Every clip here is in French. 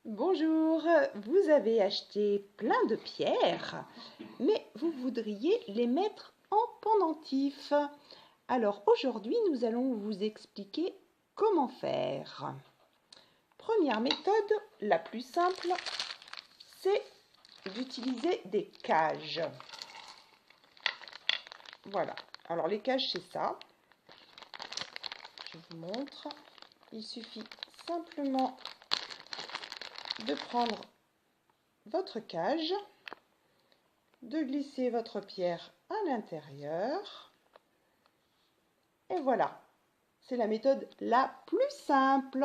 Bonjour, vous avez acheté plein de pierres, mais vous voudriez les mettre en pendentif. Alors aujourd'hui, nous allons vous expliquer comment faire. Première méthode, la plus simple, c'est d'utiliser des cages. Voilà, alors les cages c'est ça. Je vous montre. Il suffit simplement de prendre votre cage, de glisser votre pierre à l'intérieur et voilà, c'est la méthode la plus simple.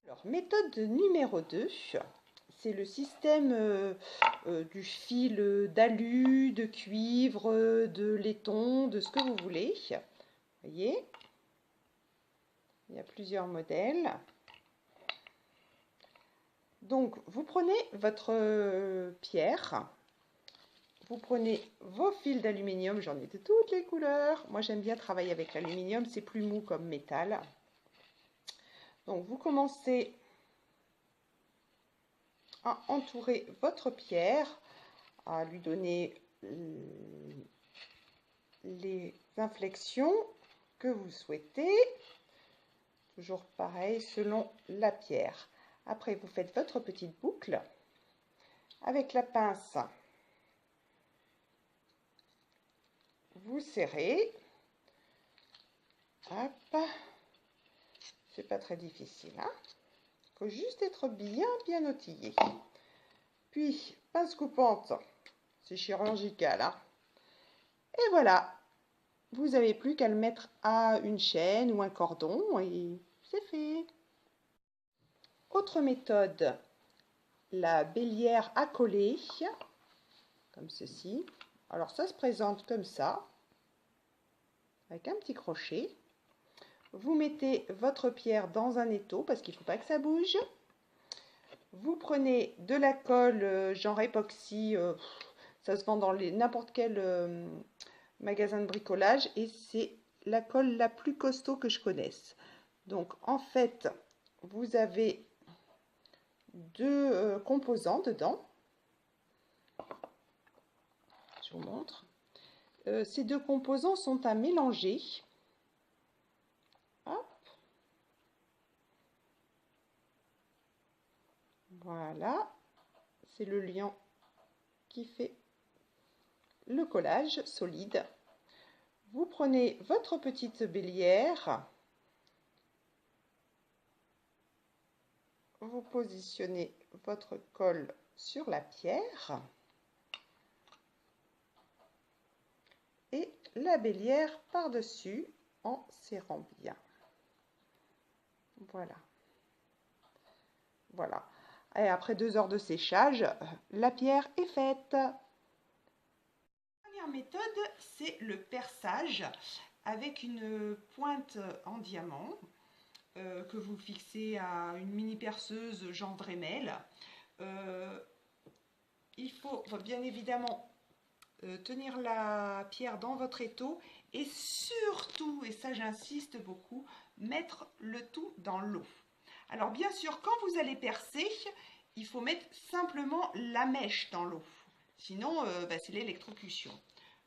Alors méthode numéro 2, c'est le système du fil d'alu, de cuivre, de laiton, de ce que vous voulez. Vous voyez, il y a plusieurs modèles. Donc, vous prenez votre pierre, vous prenez vos fils d'aluminium, j'en ai de toutes les couleurs. Moi, j'aime bien travailler avec l'aluminium, c'est plus mou comme métal. Donc, vous commencez à entourer votre pierre, à lui donner les inflexions que vous souhaitez. Toujours pareil, selon la pierre. Après, vous faites votre petite boucle avec la pince. Vous serrez. Hop. C'est pas très difficile. Hein, faut juste être bien outillé. Puis, pince coupante. C'est chirurgical. Hein. Et voilà. Vous n'avez plus qu'à le mettre à une chaîne ou un cordon et c'est fait. Autre méthode, la bélière à coller, comme ceci. Alors ça se présente comme ça, avec un petit crochet. Vous mettez votre pierre dans un étau, parce qu'il ne faut pas que ça bouge. Vous prenez de la colle genre époxy, ça se vend dans n'importe quel magasin de bricolage, et c'est la colle la plus costaud que je connaisse. Donc en fait, vous avez deux composants dedans. Je vous montre. Ces deux composants sont à mélanger. Hop. Voilà. C'est le liant qui fait le collage solide. Vous prenez votre petite bélière. Vous positionnez votre colle sur la pierre. Et la bélière par-dessus en serrant bien. Voilà. Voilà. Et après 2 heures de séchage, la pierre est faite. La première méthode, c'est le perçage avec une pointe en diamant que vous fixez à une mini perceuse genre Dremel. Il faut bien évidemment tenir la pierre dans votre étau et surtout, et ça j'insiste beaucoup, mettre le tout dans l'eau. Alors bien sûr, quand vous allez percer, il faut mettre simplement la mèche dans l'eau. Sinon, c'est l'électrocution.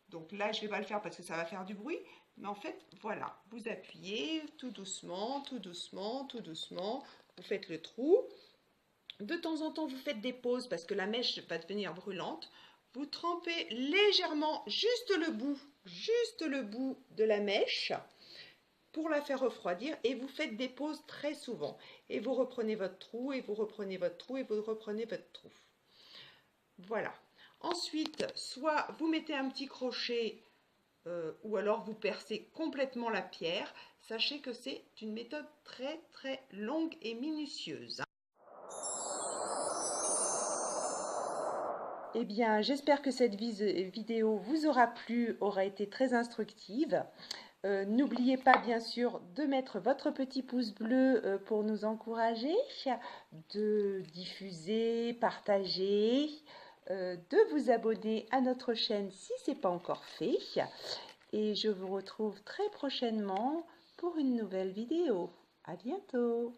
Donc là, je ne vais pas le faire parce que ça va faire du bruit. Mais en fait, voilà, vous appuyez tout doucement, tout doucement, tout doucement. Vous faites le trou. De temps en temps, vous faites des pauses parce que la mèche va devenir brûlante. Vous trempez légèrement juste le bout de la mèche pour la faire refroidir et vous faites des pauses très souvent. Et vous reprenez votre trou et vous reprenez votre trou et vous reprenez votre trou. Voilà. Ensuite, soit vous mettez un petit crochet ou alors vous percez complètement la pierre. Sachez que c'est une méthode très très longue et minutieuse. Eh bien, j'espère que cette vidéo vous aura plu, aura été très instructive. N'oubliez pas bien sûr de mettre votre petit pouce bleu pour nous encourager, de diffuser, partager, de vous abonner à notre chaîne si ce n'est pas encore fait. Et je vous retrouve très prochainement pour une nouvelle vidéo. À bientôt!